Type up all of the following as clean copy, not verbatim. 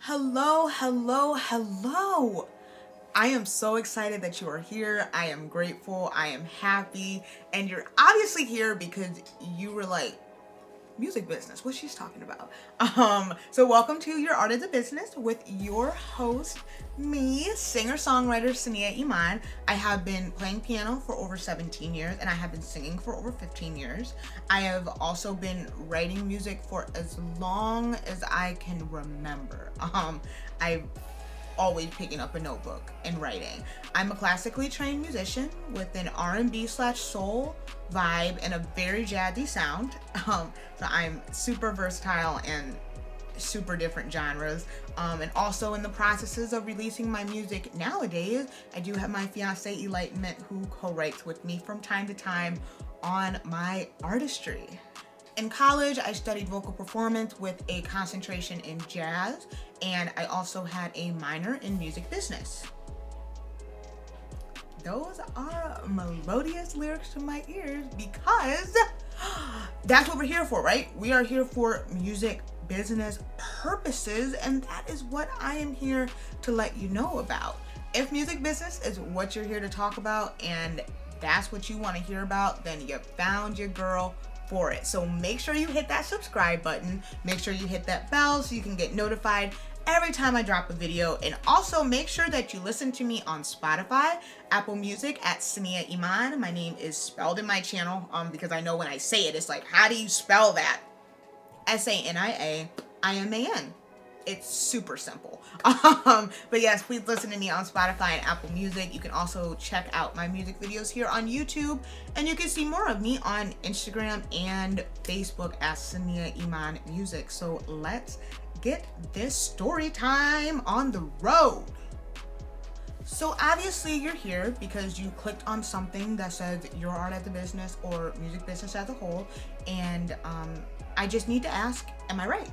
Hello, hello, hello. I am so excited that you are here. I am grateful. I am happy. And you're obviously here because you were like, music business, what she's talking about. So welcome to Your Art of the Business with your host, me, singer-songwriter Sania Iman. I have been playing piano for over 17 years and I have been singing for over 15 years. I have also been writing music for as long as I can remember. I've always picking up a notebook and writing. I'm a classically trained musician with an R&B/soul vibe and a very jazzy sound. So I'm super versatile and super different genres. And also in the processes of releasing my music nowadays, I do have my fiance Enlightenment who co-writes with me from time to time on my artistry. In college, I studied vocal performance with a concentration in jazz, and I also had a minor in music business. Those are melodious lyrics to my ears because that's what we're here for, right? We are here for music business purposes, and that is what I am here to let you know about. If music business is what you're here to talk about and that's what you want to hear about, then you found your girl for it. So make sure you hit that subscribe button, make sure you hit that bell so you can get notified every time I drop a video, and also make sure that you listen to me on Spotify, Apple Music at Sania Iman. My name is spelled in my channel because I know when I say it, it's like, how do you spell that? Sania Iman. It's super simple. But yes, please listen to me on Spotify and Apple Music. You can also check out my music videos here on YouTube, and you can see more of me on Instagram and Facebook as Sania Iman Music. So let's get this story time on the road. So obviously you're here because you clicked on something that says Your Art at the Business or music business as a whole, and I just need to ask, am I right?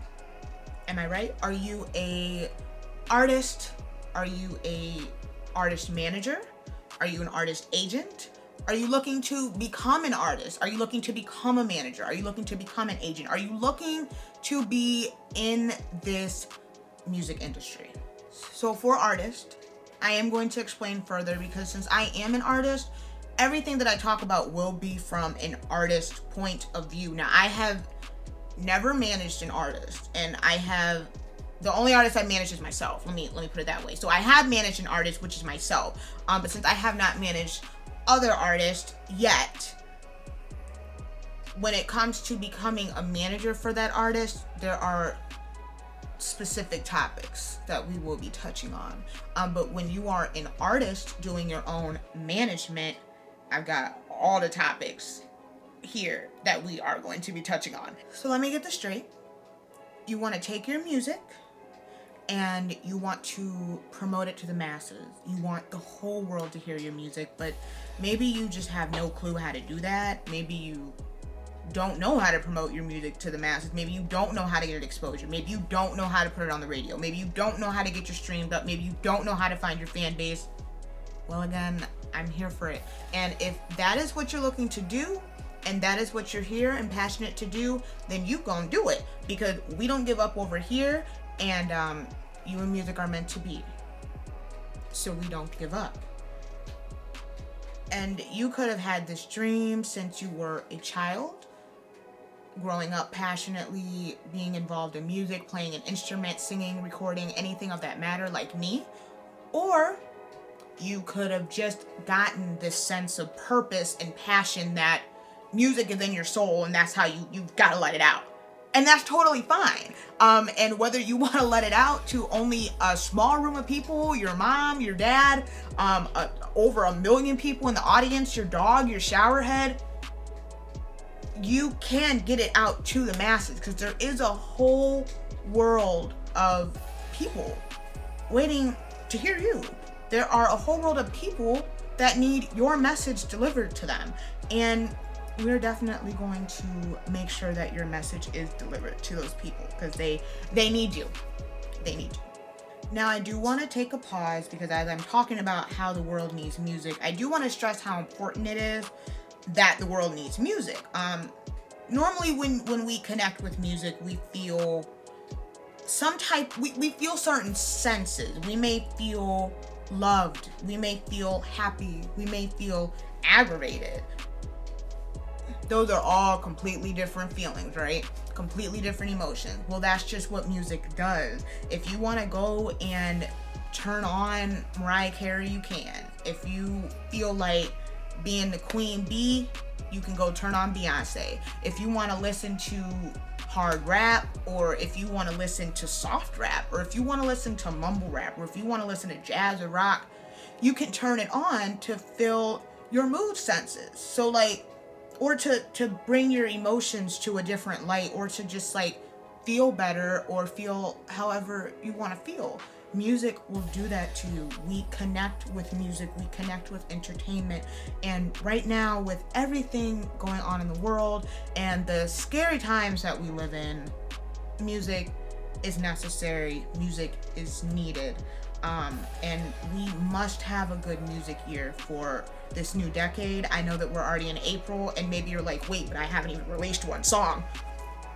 Am I right? Are you a artist? Are you a artist manager? Are you an artist agent? Are you looking to become an artist? Are you looking to become a manager? Are you looking to become an agent? Are you looking to be in this music industry? So for artists, I am going to explain further because since I am an artist, everything that I talk about will be from an artist point of view. Now, I have never managed an artist, and the only artist I managed is myself. Let me put it that way. So I have managed an artist, which is myself, but since I have not managed other artists yet, when it comes to becoming a manager for that artist, there are specific topics that we will be touching on. But when you are an artist doing your own management, I've got all the topics here that we are going to be touching on. So let me get this straight. You want to take your music and you want to promote it to the masses. You want the whole world to hear your music, but maybe you just have no clue how to do that. Maybe you don't know how to promote your music to the masses. Maybe you don't know how to get it exposure. Maybe you don't know how to put it on the radio. Maybe you don't know how to get your streams up. Maybe you don't know how to find your fan base. Well, again, I'm here for it. And if that is what you're looking to do, and that is what you're here and passionate to do, then you gonna do it, because we don't give up over here, and you and music are meant to be, so we don't give up. And you could have had this dream since you were a child, growing up passionately being involved in music, playing an instrument, singing, recording, anything of that matter like me, or you could have just gotten this sense of purpose and passion that music is in your soul, and that's how you've got to let it out, and that's totally fine. And whether you want to let it out to only a small room of people, your mom, your dad, over 1 million people in the audience, your dog, your shower head, you can get it out to the masses, because there is a whole world of people waiting to hear you. There are a whole world of people that need your message delivered to them, and we're definitely going to make sure that your message is delivered to those people, because they need you. They need you. Now, I do want to take a pause, because as I'm talking about how the world needs music, I do want to stress how important it is that the world needs music. Normally when we connect with music, we feel we feel certain senses. We may feel loved, we may feel happy, we may feel aggravated. Those are all completely different feelings, right? Completely different emotions. Well, that's just what music does. If you want to go and turn on Mariah Carey, you can. If you feel like being the queen bee, you can go turn on Beyonce. If you want to listen to hard rap, or if you want to listen to soft rap, or if you want to listen to mumble rap, or if you want to listen to jazz or rock, you can turn it on to fill your mood senses. So like, or to bring your emotions to a different light, or to just like feel better or feel however you want to feel. Music will do that to you. We connect with music, we connect with entertainment, and right now with everything going on in the world and the scary times that we live in, music is necessary, music is needed, and we must have a good music year for this new decade. I know that we're already in April, and maybe you're like, wait, but I haven't even released one song.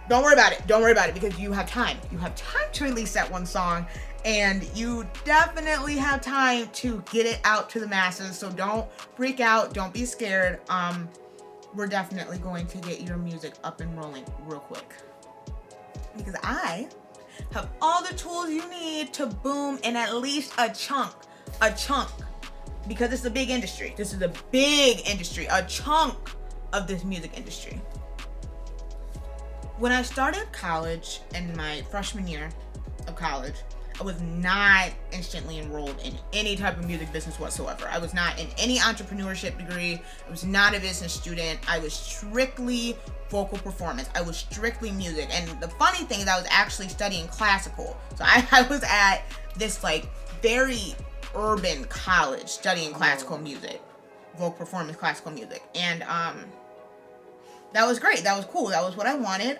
Don't worry about it, because you have time. You have time to release that one song, and you definitely have time to get it out to the masses. So don't freak out, don't be scared. We're definitely going to get your music up and rolling real quick, because I have all the tools you need to boom in at least a chunk, because it's a big industry. This is a big industry, a chunk of this music industry. When I started college in my freshman year of college, I was not instantly enrolled in any type of music business whatsoever. I was not in any entrepreneurship degree. I was not a business student. I was strictly vocal performance. I was strictly music. And the funny thing is I was actually studying classical. So I was at this like very urban college studying classical music, vocal performance, classical music. And that was great. That was cool. That was what I wanted.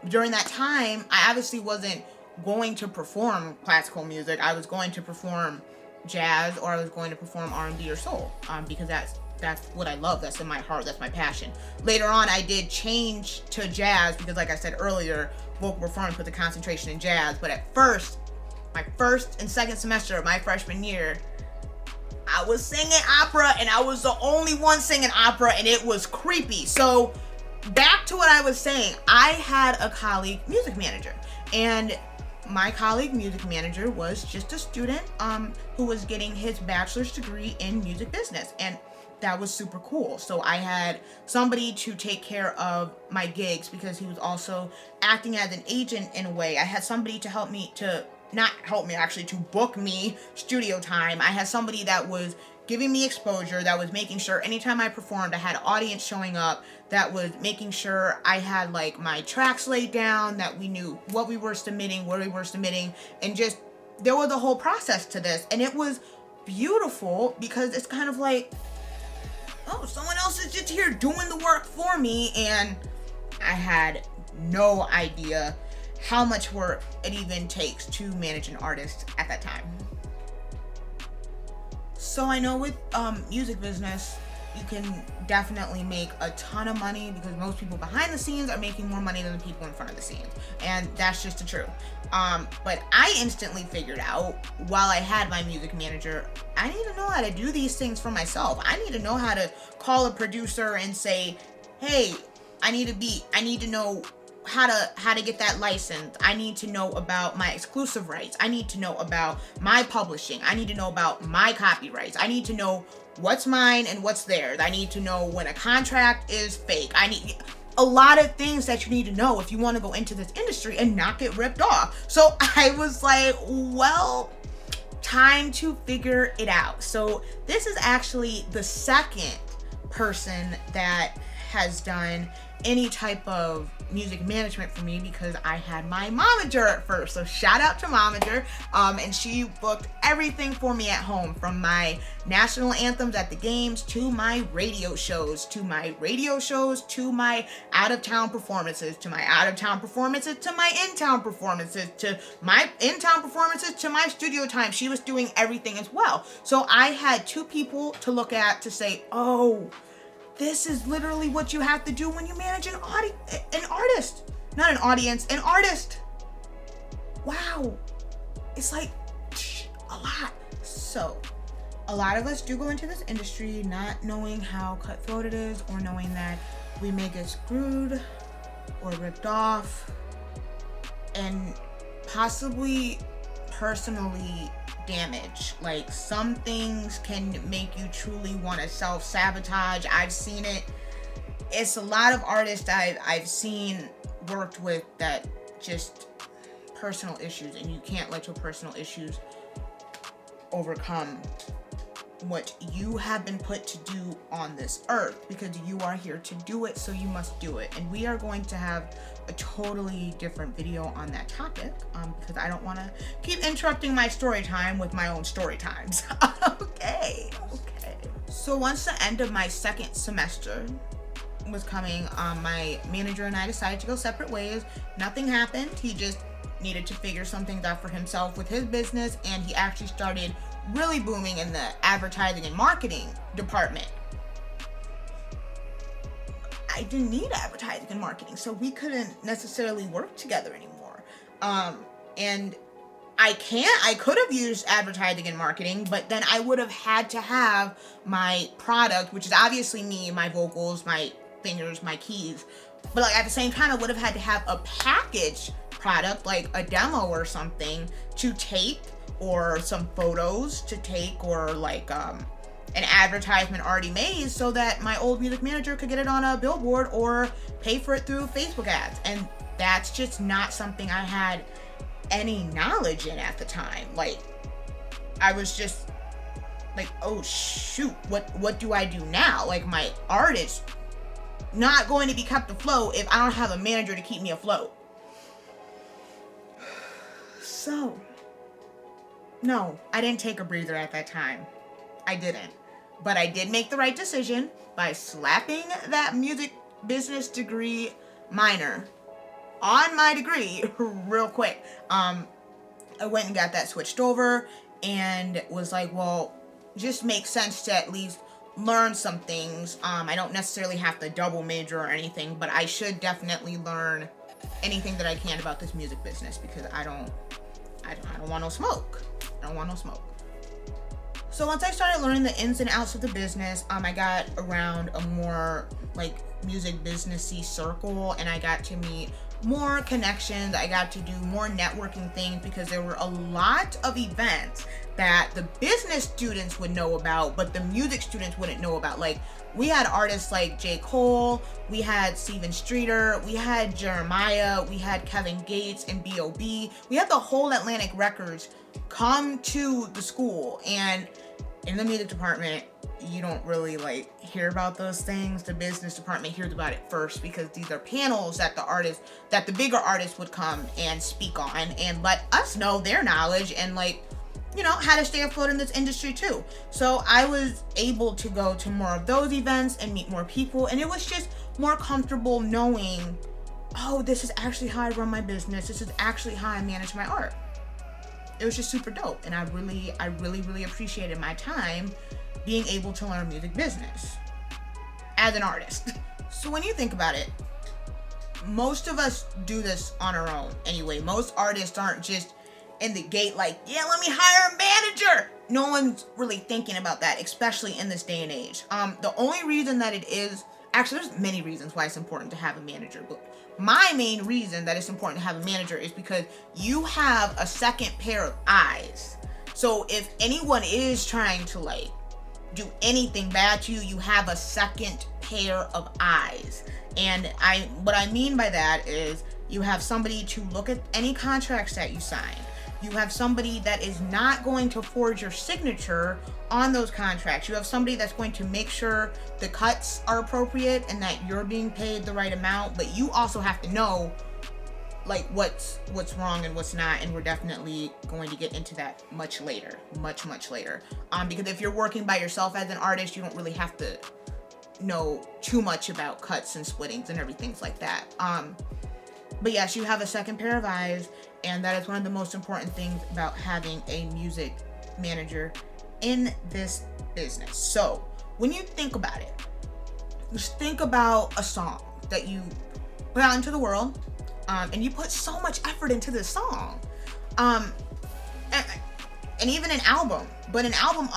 During that time, I obviously wasn't going to perform classical music. I was going to perform jazz, or I was going to perform R&B or soul, because that's what I love. That's in my heart. That's my passion. Later on, I did change to jazz because, like I said earlier, vocal performance puts a concentration in jazz. But at first, my first and second semester of my freshman year, I was singing opera, and I was the only one singing opera, and it was creepy. So back to what I was saying, I had a colleague music manager, and my colleague music manager was just a student who was getting his bachelor's degree in music business, and that was super cool. So I had somebody to take care of my gigs, because he was also acting as an agent in a way. I had somebody to help me, to book me studio time. I had somebody that was giving me exposure, that was making sure anytime I performed, I had an audience showing up, that was making sure I had like my tracks laid down, that we knew what we were submitting, where we were submitting, and just, there was a whole process to this. And it was beautiful, because it's kind of like, oh, someone else is just here doing the work for me, and I had no idea how much work it even takes to manage an artist at that time. So I know with music business, you can definitely make a ton of money, because most people behind the scenes are making more money than the people in front of the scenes. And that's just the truth. But I instantly figured out, while I had my music manager, I need to know how to do these things for myself. I need to know how to call a producer and say, hey, I need a beat. I need to know how to get that license. I need to know about my exclusive rights. I need to know about my publishing. I need to know about my copyrights. I need to know what's mine and what's theirs. I need to know when a contract is fake. I need a lot of things that you need to know if you want to go into this industry and not get ripped off. So I was like, well, time to figure it out. So this is actually the second person that has done any type of music management for me, because I had my momager at first. So shout out to momager. And she booked everything for me at home, from my national anthems at the games, to my radio shows, to my out-of-town performances, to my out-of-town performances, to my in-town performances, to my in-town performances, to my studio time. She was doing everything as well. So I had two people to look at to say, oh, this is literally what you have to do when you manage an artist. Not an audience, an artist. wow, it's like a lot. So a lot of us do go into this industry not knowing how cutthroat it is, or knowing that we may get screwed or ripped off, and possibly personally damaged. Like, some things can make you truly want to self-sabotage. I've seen it. It's a lot of artists I've seen worked with that just personal issues, and you can't let your personal issues overcome what you have been put to do on this earth, because you are here to do it, so you must do it. And we are going to have a totally different video on that topic, because I don't want to keep interrupting my story time with my own story times. Okay. So once the end of my second semester was coming, my manager and I decided to go separate ways. Nothing happened. He just needed to figure some things out for himself with his business, and he actually started really booming in the advertising and marketing department. I didn't need advertising and marketing, so we couldn't necessarily work together anymore. And I could have used advertising and marketing, but then I would have had to have my product, which is obviously me, my vocals, my fingers, my keys. But like at the same time, I would have had to have a packaged product, like a demo or something to take, or some photos to take, or like an advertisement already made, so that my old music manager could get it on a billboard or pay for it through Facebook ads. And that's just not something I had any knowledge in at the time. Like, I was just like, oh shoot, what do I do now? Like, my art is not going to be kept afloat if I don't have a manager to keep me afloat. So no, I didn't take a breather at that time. I didn't. But I did make the right decision by slapping that music business degree minor on my degree real quick. I went and got that switched over, and was like, well, just makes sense to at least learn some things. I don't necessarily have to double major or anything, but I should definitely learn anything that I can about this music business, because I don't want no smoke. I don't want no smoke. So once I started learning the ins and outs of the business, I got around a more like music businessy circle, and I got to meet more connections. I got to do more networking things, because there were a lot of events that the business students would know about, but the music students wouldn't know about. Like, we had artists like J. Cole, we had Steven Streeter, we had Jeremiah, we had Kevin Gates and B.O.B. We had the whole Atlantic Records come to the school, and in the music department, you don't really like hear about those things. The business department hears about it first, because these are panels that the bigger artists would come and speak on and let us know their knowledge and like, you know, how to stay afloat in this industry too. So I was able to go to more of those events and meet more people, and it was just more comfortable knowing, oh, this is actually how I run my business. This is actually how I manage my art. It was just super dope, and I really appreciated my time being able to learn music business as an artist. So when you think about it, most of us do this on our own anyway. Most artists aren't just in the gate like, yeah, let me hire a manager. No one's really thinking about that, especially in this day and age. The only reason that it is, actually there's many reasons why it's important to have a manager, but my main reason that it's important to have a manager is because you have a second pair of eyes. So if anyone is trying to like do anything bad to you, you have a second pair of eyes. And what I mean by that is you have somebody to look at any contracts that you sign. You have somebody that is not going to forge your signature on those contracts. You have somebody that's going to make sure the cuts are appropriate and that you're being paid the right amount, but you also have to know like what's wrong and what's not, and we're definitely going to get into that much later. Because if you're working by yourself as an artist, you don't really have to know too much about cuts and splittings and everything like that. But yes, you have a second pair of eyes, and that is one of the most important things about having a music manager in this business. So when you think about it, just think about a song that you put out into the world, and you put so much effort into this song. Um, and even an album. But an album,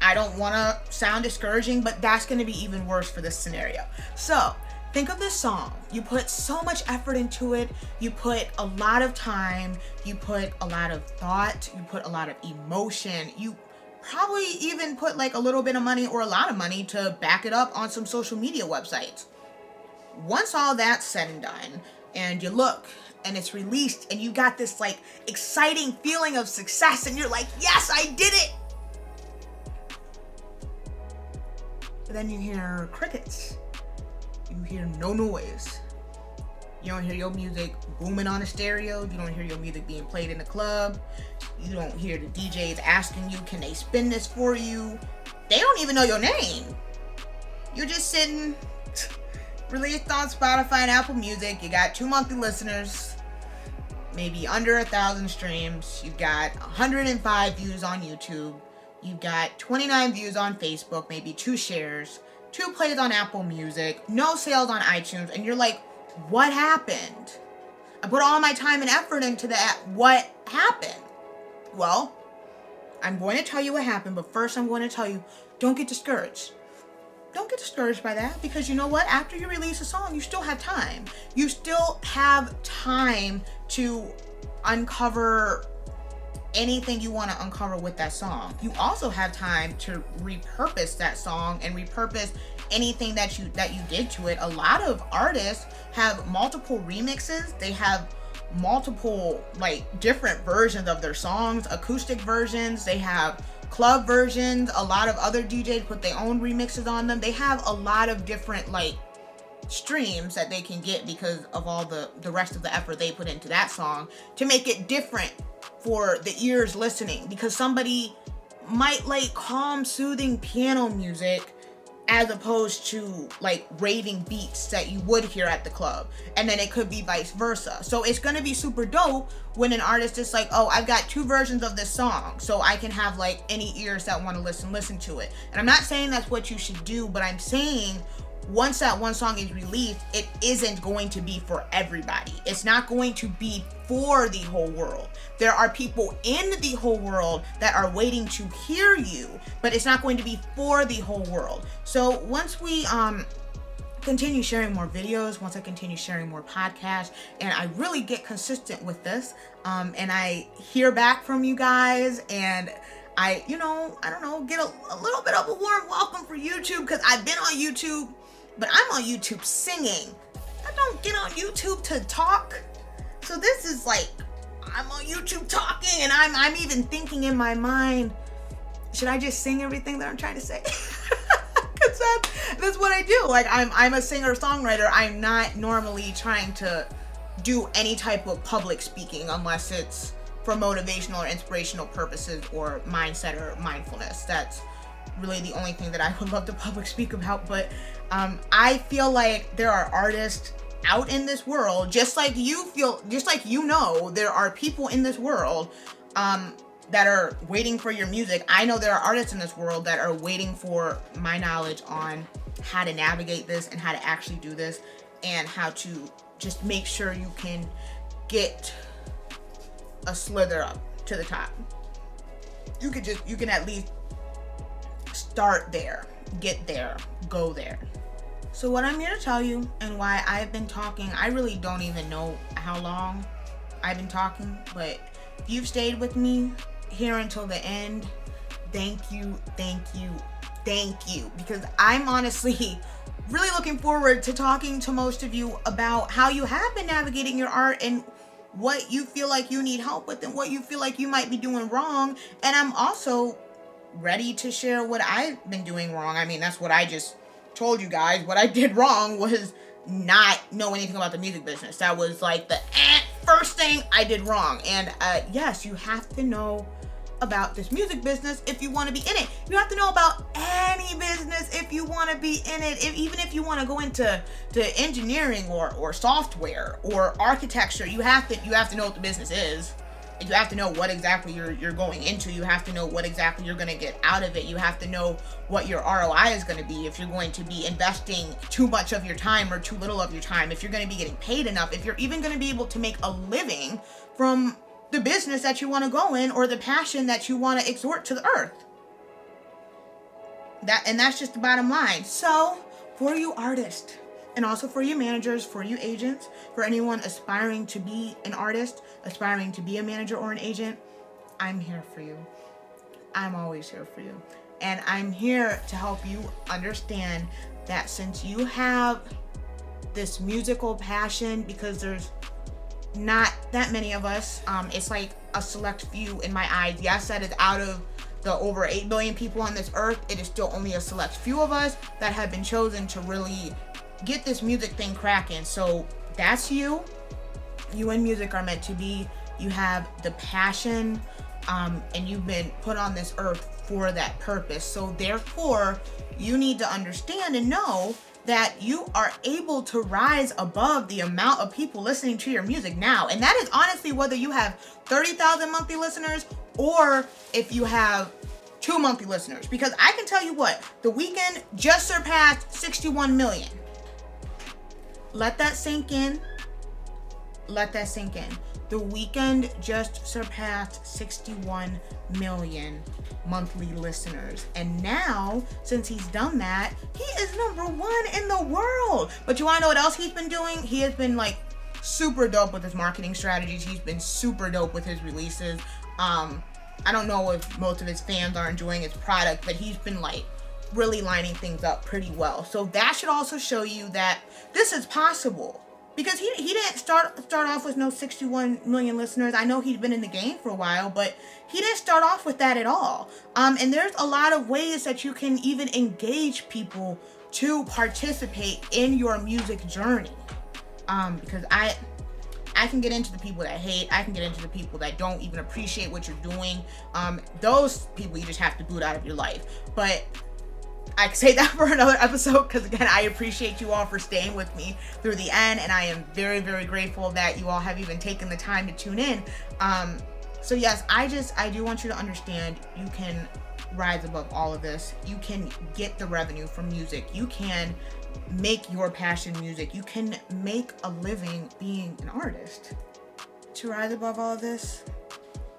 I don't want to sound discouraging, but that's going to be even worse for this scenario. So think of this song. You put so much effort into it. You put a lot of time. You put a lot of thought. You put a lot of emotion. You probably even put like a little bit of money or a lot of money to back it up on some social media websites. Once all that's said and done, and you look and it's released and you got this like exciting feeling of success and you're like, yes, I did it. But then you hear crickets. You hear no noise. You don't hear your music booming on a stereo. You don't hear your music being played in the club. You don't hear the DJs asking you, can they spin this for you? They don't even know your name. You're just sitting, released on Spotify and Apple Music. You got 2 monthly listeners, maybe under 1,000 streams. You've got 105 views on YouTube. You've got 29 views on Facebook, maybe 2 shares, 2 plays on Apple Music, no sales on iTunes, and you're like, what happened? I put all my time and effort into that. What happened? Well, I'm going to tell you what happened, but first I'm going to tell you, don't get discouraged. Don't get discouraged by that, because you know what? After you release a song, you still have time. You still have time to uncover anything you want to uncover with that song. You also have time to repurpose that song and repurpose anything that you did to it. A lot of artists have multiple remixes. They have multiple like different versions of their songs, acoustic versions. They have club versions. A lot of other DJs put their own remixes on them. They have a lot of different like streams that they can get because of all the rest of the effort they put into that song to make it different for the ears listening, because somebody might like calm, soothing piano music as opposed to like raving beats that you would hear at the club, and then it could be vice versa. So it's gonna be super dope when an artist is like, oh, I've got 2 versions of this song, so I can have like any ears that want to listen to it. And I'm not saying that's what you should do, but I'm saying once that one song is released, it isn't going to be for everybody. It's not going to be for the whole world. There are people in the whole world that are waiting to hear you, but it's not going to be for the whole world. So once we continue sharing more videos, once I continue sharing more podcasts, and I really get consistent with this, and I hear back from you guys, and I don't know, get a little bit of a warm welcome for YouTube, because I've been on YouTube, but I'm on YouTube singing. I don't get on YouTube to talk. So this is like, I'm on YouTube talking, and I'm even thinking in my mind, should I just sing everything that I'm trying to say? Because that's what I do. Like, I'm a singer-songwriter. I'm not normally trying to do any type of public speaking unless it's for motivational or inspirational purposes or mindset or mindfulness. That's really the only thing that I would love to public speak about. But I feel like there are artists out in this world, just like there are people in this world that are waiting for your music. I know there are artists in this world that are waiting for my knowledge on how to navigate this and how to actually do this and how to just make sure you can get a slither up to the top. You can at least start there, get there, go there. So what I'm here to tell you, and why I've been talking, I really don't even know how long I've been talking, but if you've stayed with me here until the end, thank you, because I'm honestly really looking forward to talking to most of you about how you have been navigating your art and what you feel like you need help with and what you feel like you might be doing wrong. And I'm also ready to share what I've been doing wrong. I mean, that's what I just told you guys. What I did wrong was not know anything about the music business. That was like the first thing I did wrong. And yes, you have to know about this music business if you want to be in it. You have to know about any business if you want to be in it. Even if you want to go into engineering or software or architecture, you have to know what the business is. You have to know what exactly you're going into. You have to know what exactly you're going to get out of it. You have to know what your ROI is going to be, if you're going to be investing too much of your time or too little of your time, if you're going to be getting paid enough, if you're even going to be able to make a living from the business that you want to go in or the passion that you want to exhort to the earth. That's just the bottom line. So for you artists, and also for you managers, for you agents, for anyone aspiring to be an artist, aspiring to be a manager or an agent, I'm here for you. I'm always here for you. And I'm here to help you understand that since you have this musical passion, because there's not that many of us, it's like a select few in my eyes. Yes, that is out of the over 8 billion people on this earth, it is still only a select few of us that have been chosen to really get this music thing cracking. So that's you. You and music are meant to be. You have the passion, and you've been put on this earth for that purpose. So therefore, you need to understand and know that you are able to rise above the amount of people listening to your music now. And that is honestly whether you have 30,000 monthly listeners or if you have 2 monthly listeners. Because I can tell you what, The Weeknd just surpassed 61 million. Let that sink in. Let that sink in. The Weeknd just surpassed 61 million monthly listeners. And now, since he's done that, he is #1 in the world. But you wanna know what else he's been doing? He has been like super dope with his marketing strategies. He's been super dope with his releases. I don't know if most of his fans are enjoying his product, but he's been like really lining things up pretty well. So that should also show you that this is possible. Because he didn't start off with no 61 million listeners. I know he's been in the game for a while, but he didn't start off with that at all. And there's a lot of ways that you can even engage people to participate in your music journey. Because I can get into the people that hate. I can get into the people that don't even appreciate what you're doing. Those people you just have to boot out of your life. But I can say that for another episode, because again, I appreciate you all for staying with me through the end, and I am very, very grateful that you all have even taken the time to tune in. So yes, I do want you to understand you can rise above all of this. You can get the revenue from music. You can make your passion music. You can make a living being an artist. To rise above all of this,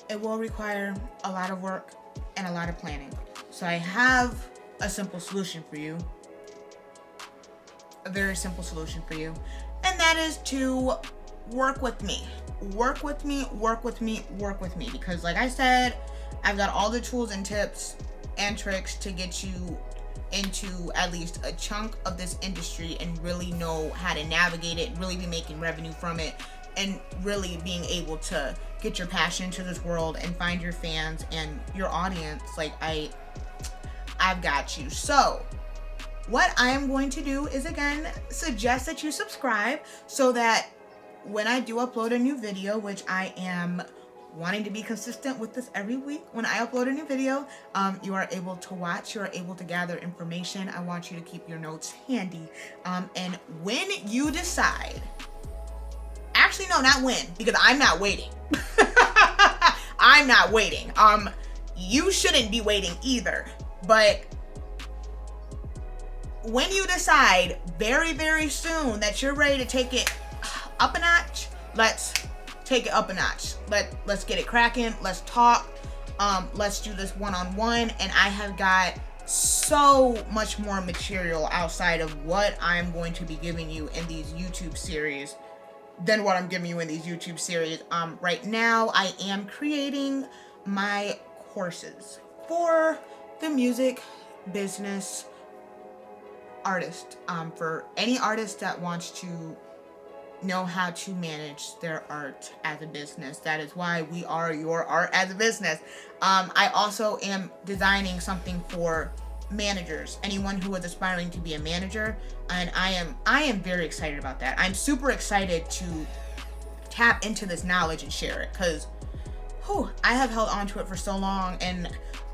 it will require a lot of work and a lot of planning. So I have a simple solution for you. A very simple solution for you. And that is to work with me. Work with me, work with me, work with me. Because like I said, I've got all the tools and tips and tricks to get you into at least a chunk of this industry and really know how to navigate it, really be making revenue from it, and really being able to get your passion into this world and find your fans and your audience. Like I've got you. So what I am going to do is, again, suggest that you subscribe so that when I do upload a new video, which I am wanting to be consistent with this every week, when I upload a new video, you are able to watch, you are able to gather information. I want you to keep your notes handy. And when you decide, actually, no, not when, because I'm not waiting. I'm not waiting. You shouldn't be waiting either. But when you decide very, very soon that you're ready to take it up a notch, let's take it up a notch. Let's get it cracking. Let's talk. Let's do this one-on-one. And I have got so much more material outside of what I'm going to be giving you in these YouTube series than what I'm giving you in these YouTube series. Right now, I am creating my courses for the music business artist, for any artist that wants to know how to manage their art as a business. That is why we are your art as a business. I also am designing something for managers, anyone who is aspiring to be a manager, and I am very excited about that. I'm super excited to tap into this knowledge and share it, because I have held on to it for so long. And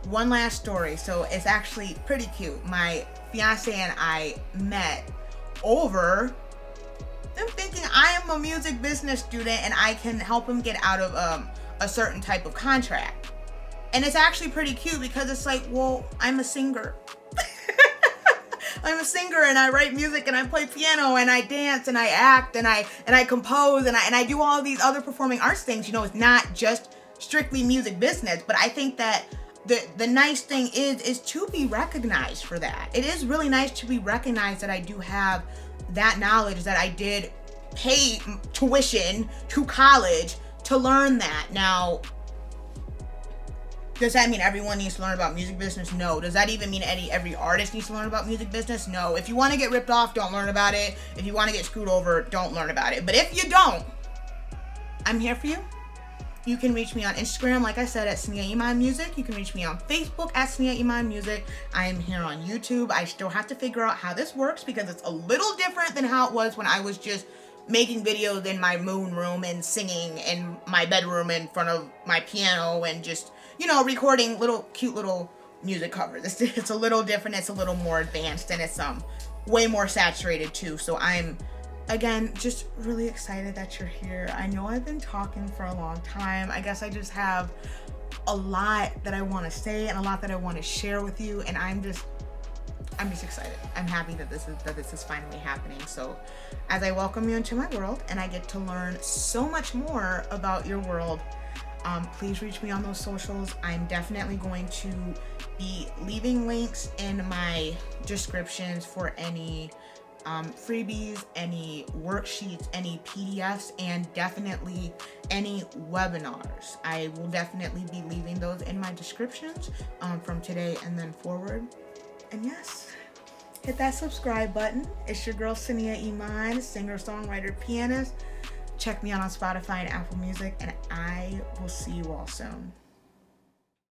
one last story. So it's actually pretty cute. My fiance and I met over them thinking I am a music business student and I can help him get out of a certain type of contract. And it's actually pretty cute because it's like, well, I'm a singer. I'm a singer and I write music and I play piano and I dance and I act and I compose and I do all these other performing arts things. You know, it's not just strictly music business, but I think that the nice thing is to be recognized for that. It is really nice to be recognized that I do have that knowledge, that I did pay tuition to college to learn that. Now, does that mean everyone needs to learn about music business? No. Does that even mean every artist needs to learn about music business? No. If you want to get ripped off, don't learn about it. If you want to get screwed over, don't learn about it. But if you don't, I'm here for you. You can reach me on Instagram, like I said, at Sania Iman Music. You can reach me on Facebook at Sania Iman Music. I am here on YouTube. I still have to figure out how this works because it's a little different than how it was when I was just making videos in my moon room and singing in my bedroom in front of my piano and just, you know, recording cute little music covers. It's a little different. It's a little more advanced, and it's way more saturated too. So I'm, again, just really excited that you're here. I know I've been talking for a long time. I guess I just have a lot that I want to say and a lot that I want to share with you, and I'm just excited. I'm happy that this is finally happening. So as I welcome you into my world and I get to learn so much more about your world, please reach me on those socials. I'm definitely going to be leaving links in my descriptions for any freebies, any worksheets, any PDFs, and definitely any webinars. I will definitely be leaving those in my descriptions from today and then forward. And yes, hit that subscribe button. It's your girl Sania Iman, singer, songwriter, pianist. Check me out on Spotify and Apple Music, and I will see you all soon.